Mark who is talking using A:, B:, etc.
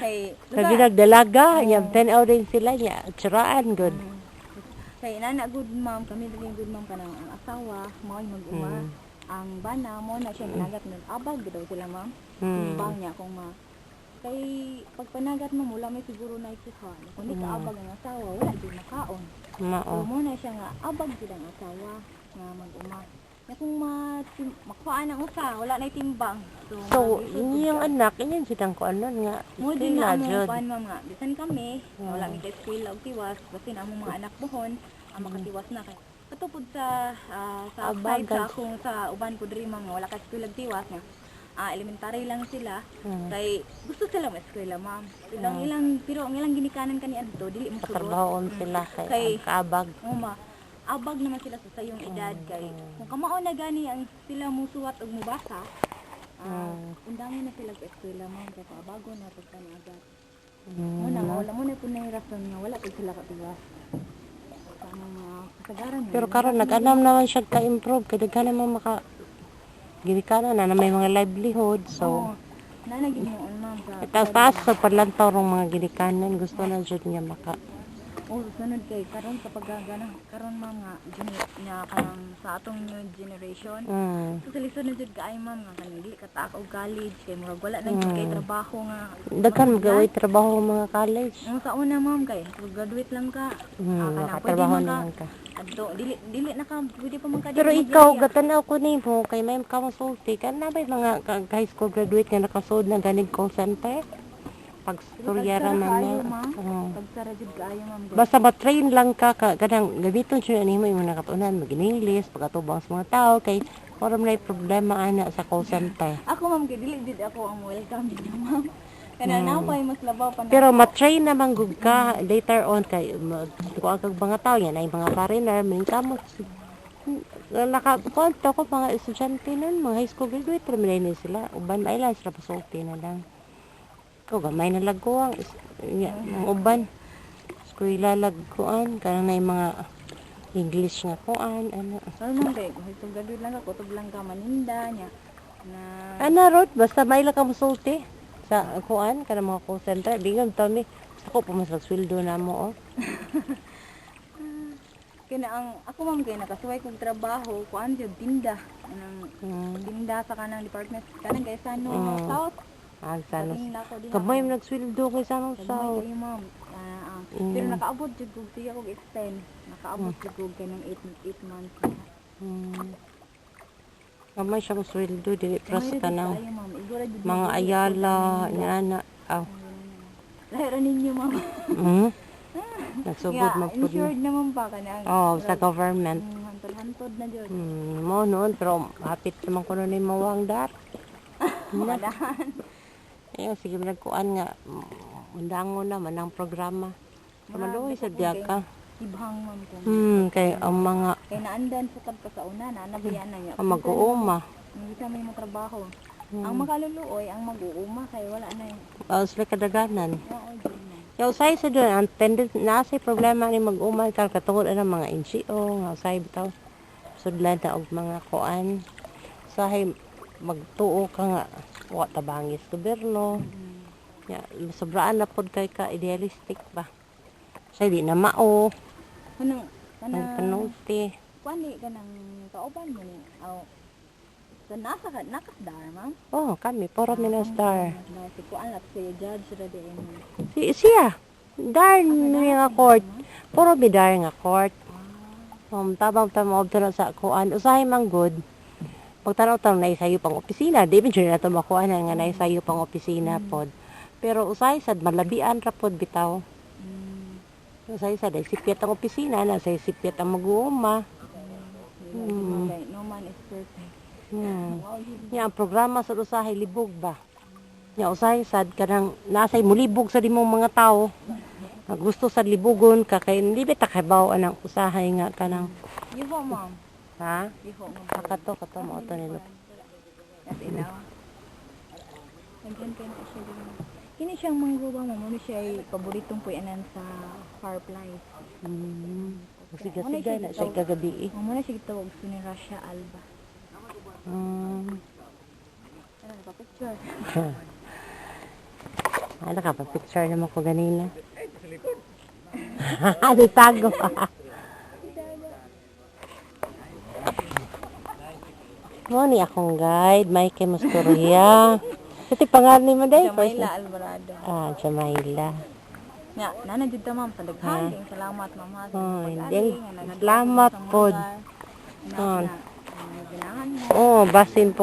A: Kay,
B: Sabi nagdalaga, niya, 10 hour din sila niya, tsaraan, good.
A: Kay nana good ma'am, kami dali good ma'am kanang ang asawa, mao'y mag-uma. Ang bana mo na siya nagat ng abag daw sila ma'am. Timbang niya kung kay pag panagat mo mula may siguro na ikuha. Kung di ka abag ang asawa, wala din makaon. So mo na siya nga abag gid ang asawa nga mag-uma. Na kung makuhaan ang usa, wala na timbang.
B: So, yung anak, yun silang ko ano nga,
A: mo din
B: sila,
A: na mo
B: Jod.
A: kuan ma'am nga. Bisan kami, wala mi kay eskwela og tiwas, basta na among mga anak buhon, ang makatiwas na kay. Katupod sa side sa akong sa uban ko diri ma'am, nga wala ka eskwela og tiwas nga. Elementary lang sila. Kay gusto sila ma-eskwela ma'am. Pero ang ilang ginikanan kani adto dili mo sulod.
B: Trabahoon sila kay kaabag.
A: Abag naman sila sa sayong edad kay kung kamao na gani ang sila musuwat og mubasa. Undangin na sila sa eskwela ma'am kay paabago na pag agad. Wala mo na po na rason nga wala pag sila katiwas. Kasagaran
B: pero karon nag-anam naman siya ka-improve kay daghan naman maka ginikanan na may mga livelihood so
A: nanagin mo ma'am sa
B: taas sa padlantaw rong mga ginikanan gusto na jud niya maka
A: sunod kay karon sa paggagana karon ma'am nga niya kanang sa atong new generation so sa lisod na jud kaay ma'am nga kanang dili ka taak og college kay murag wala na jud kay trabaho nga
B: daghan magaway trabaho mga college
A: sa una ma'am kay graduate lang ka
B: makatrabaho naman ka
A: adto dili na ka pwede pa man ka
B: pero ikaw gatanaw ko nimo kay may kamusulti kan na bay mga high school graduate nga nakasud na ganig call center pag storyara man niya
A: pagsara jud kaayo ma'am
B: basta ma-train lang ka kadang gamiton siya nimo imong nakatunan mag-English pagatubang sa mga tao kay wala may problema ana sa call center
A: ako ma'am kay dili jud ako ang welcome jud ma'am kana na pa mas labaw pa na
B: pero ma-train naman gud ka later on kay kung ang mga tao yan ay mga foreigner min kamo nakakonto ko mga estudyante nun mga high school graduate pero minay sila uban ay lang sila pasulti na lang o gamay na laguang ang uban eskwela laguan kanang na mga English nga kuan ano
A: kay kung graduate lang ka kutob lang ka maninda nya na
B: ana rod basta may lang ka musulti sa kuan kanang mga call center di nga tami ako pa mas sweldo na mo
A: kaya ang ako ma'am kay nakasuway kong trabaho kuan jud tinda anang tinda sa kanang department kanang kay sa South
B: sana kamay mo nagsweldo kay sa South
A: kayo ma'am pero nakaabot jud kog siya kog extend nakaabot jud kog kanang 8 months
B: kamay siyang sweldo dili pras ka na mga ayala niana
A: lahira ninyo ma'am
B: nagsugod mo po
A: insured naman pa kanang
B: sa government
A: hantod na jud
B: mo noon pero hapit naman ko nun yung mawang dar ayun sige nagkuan nga undangon naman ang programa maluoy sa diya ka
A: ibhang ma'am ko
B: kay ang mga
A: kay naandan sukad pa sa una nabiyan na niya
B: mag-uuma
A: hindi sa may trabaho ang makaluluoy ang mag-uuma kay wala na
B: sila kadaganan yung usay sa doon ang tendency nasa problema ni mag-uuma katungod ang mga NGO nga usay bitaw sudlan na og mga kuan usahay magtuo ka nga wa tabangis gobyerno sobraan na pod kay ka idealistic ba say di na mao
A: kanang
B: panulti
A: kuani kanang kauban mo ni sa nakasdar ma'am
B: kami puro minasdar
A: si kuan at si judge ra
B: siya dar nga court puro bidar nga court tabang tamog na sa kuan usahay man good pagtanaw-tanaw na isayo pang opisina di man na ito makuha nga na isayo pang opisina pod pero usay sad malabian ra pod bitaw usay sad sipyat ang opisina na say sipyat ang mag-uuma
A: no man is perfect
B: ang programa sa usahay libog ba usahay sad kanang nasay mulibog sa dimong mga tao gusto sa libugon ka kay hindi bita kabaw anang usahay nga kanang
A: iho ma'am
B: ha?
A: Iho mo.
B: Kato mo ito nilo.
A: Kasi ilaw. Nagyan kayo na siya din. Kini siyang manggubang mo. Muna siya ay paboritong puyanan sa fireplace.
B: Siga-siga na siya kagabi
A: Muna siya gitawag si ni Rasha Alba. Ano, napapicture.
B: Ay, nakapapicture naman ko ganina. Di tago. Mo ni akong guide, Mikey Mustoria. Ito pangalan mo day?
A: Jamayla Alvarado.
B: Ah, Jamaila.
A: Nga, nana jud ta ma'am padaghan. Salamat ma'am ha.
B: Oh, hindi. Salamat po.
A: Ginahan mo.
B: Oh, basin po.